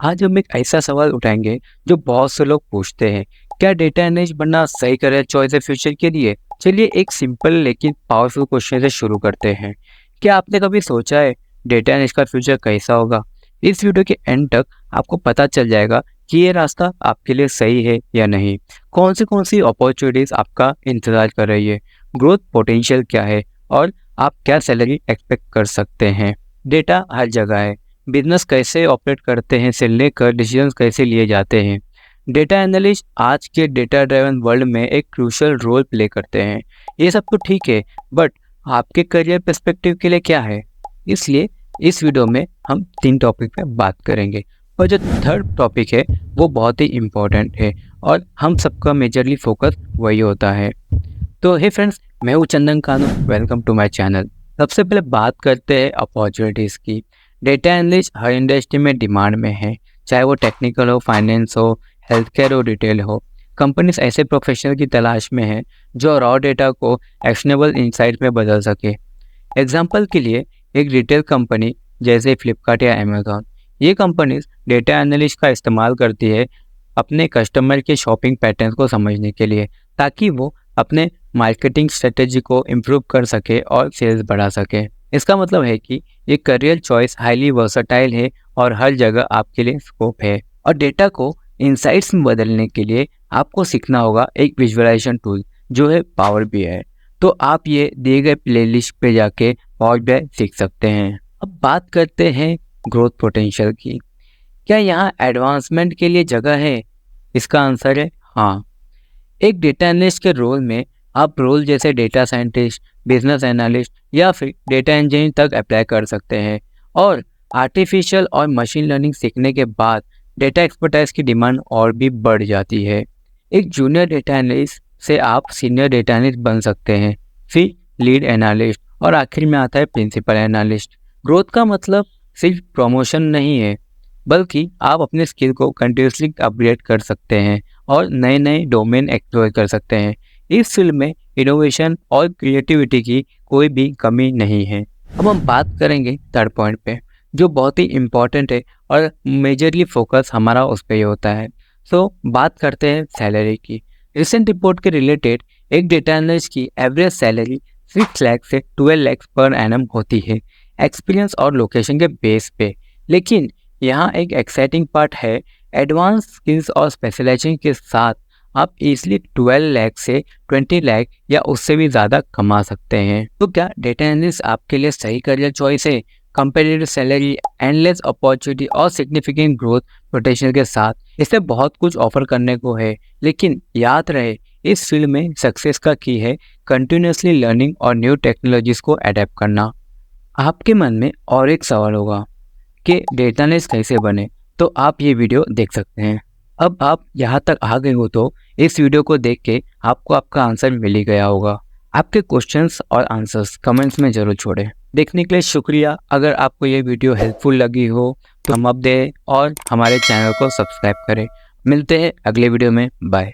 आज हम एक ऐसा सवाल उठाएंगे जो बहुत से लोग पूछते हैं, क्या डेटा एनालिस्ट बनना सही करियर चॉइस है फ्यूचर के लिए? चलिए एक सिंपल लेकिन पावरफुल क्वेश्चन से शुरू करते हैं। क्या आपने कभी सोचा है डेटा एनालिस्ट का फ्यूचर कैसा होगा? इस वीडियो के एंड तक आपको पता चल जाएगा कि ये रास्ता आपके लिए सही है या नहीं। कौन सी अपॉर्चुनिटीज आपका इंतजार कर रही है, ग्रोथ पोटेंशियल क्या है और आप क्या सैलरी एक्सपेक्ट कर सकते हैं। डेटा हर जगह है, बिजनेस कैसे ऑपरेट करते हैं से लेकर डिसीजंस कैसे लिए जाते हैं। डेटा एनालिस्ट आज के डेटा ड्राइवन वर्ल्ड में एक क्रूशियल रोल प्ले करते हैं। ये सब तो ठीक है, बट आपके करियर पर्सपेक्टिव के लिए क्या है? इसलिए इस वीडियो में हम 3 टॉपिक पे बात करेंगे और जो थर्ड टॉपिक है वो बहुत ही इम्पोर्टेंट है और हम सबका मेजरली फोकस वही होता है। तो हे फ्रेंड्स, मैं हूँ चंदन कानू, वेलकम टू माय चैनल। सबसे पहले बात करते हैं अपॉर्चुनिटीज़ की। डेटा एनालिस्ट हर इंडस्ट्री में डिमांड में है, चाहे वो टेक्निकल हो, फाइनेंस हो, हेल्थ केयर हो, रिटेल हो। कंपनीज ऐसे प्रोफेशनल की तलाश में है जो रॉ डेटा को एक्शनेबल इंसाइट में बदल सके। एग्जाम्पल के लिए एक रिटेल कंपनी जैसे फ्लिपकार्ट या अमेजॉन, ये कंपनीज डेटा एनालिस्ट का इस्तेमाल करती है अपने कस्टमर के शॉपिंग पैटर्न को समझने के लिए, ताकि वो अपने मार्केटिंग स्ट्रेटेजी को इम्प्रूव कर सके और सेल्स बढ़ा सके। इसका मतलब है कि ये करियर चॉइस हाईली वर्सटाइल है और हर जगह आपके लिए स्कोप है। और डेटा को इंसाइट्स में बदलने के लिए आपको सीखना होगा एक विजुअलाइजेशन टूल जो है पावर बीआई। तो आप ये दिए गए प्लेलिस्ट पे जाके पावर बीआई सीख सकते हैं। अब बात करते हैं ग्रोथ पोटेंशियल की। क्या यहाँ एडवांसमेंट के लिए जगह है? इसका आंसर है हाँ। एक डेटा एनालिस्ट के रोल में आप रोल जैसे डेटा साइंटिस्ट, बिजनेस एनालिस्ट या फिर डेटा इंजीनियर तक अप्लाई कर सकते हैं। और आर्टिफिशियल और मशीन लर्निंग सीखने के बाद डेटा एक्सपर्टाइज की डिमांड और भी बढ़ जाती है। एक जूनियर डेटा एनालिस्ट से आप सीनियर डेटा एनालिस्ट बन सकते हैं, फिर लीड एनालिस्ट और आखिर में आता है प्रिंसिपल एनालिस्ट। ग्रोथ का मतलब सिर्फ प्रमोशन नहीं है, बल्कि आप अपने स्किल को कंटिन्यूसली अपग्रेड कर सकते हैं और नए नए डोमेन एक्सप्लोर कर सकते हैं। इस फील्ड में इनोवेशन और क्रिएटिविटी की कोई भी कमी नहीं है। अब हम बात करेंगे थर्ड पॉइंट पे, जो बहुत ही इम्पॉर्टेंट है और मेजरली फोकस हमारा उस पर ही होता है। सो बात करते हैं सैलरी की। रिसेंट रिपोर्ट के रिलेटेड एक डेटा एनालिस्ट की एवरेज सैलरी 6 लाख से 12 लाख पर एनम होती है, एक्सपीरियंस और लोकेशन के बेस पे। लेकिन यहाँ एक एक्साइटिंग पार्ट है, एडवांस स्किल्स और स्पेशलाइजेशन के साथ आप इजीली 12 लाख से 20 लाख या उससे भी ज़्यादा कमा सकते हैं। तो क्या डेटा एनालिस्ट आपके लिए सही करियर चॉइस है? कंपेटिटिव सैलरी, एंडलेस अपॉर्चुनिटी और सिग्निफिकेंट ग्रोथ पोटेंशियल के साथ इसे बहुत कुछ ऑफर करने को है। लेकिन याद रहे, इस फील्ड में सक्सेस का की है कंटिन्यूसली लर्निंग और न्यू टेक्नोलॉजीज को अडेप्ट करना। आपके मन में और एक सवाल होगा कि डेटा एनालिस्ट कैसे बने, तो आप ये वीडियो देख सकते हैं। अब आप यहाँ तक आ गए हो तो इस वीडियो को देख के आपको आपका आंसर मिल ही गया होगा। आपके क्वेश्चंस और आंसर्स कमेंट्स में ज़रूर छोड़ें। देखने के लिए शुक्रिया। अगर आपको ये वीडियो हेल्पफुल लगी हो तो थम्स अप दें और हमारे चैनल को सब्सक्राइब करें। मिलते हैं अगले वीडियो में। बाय।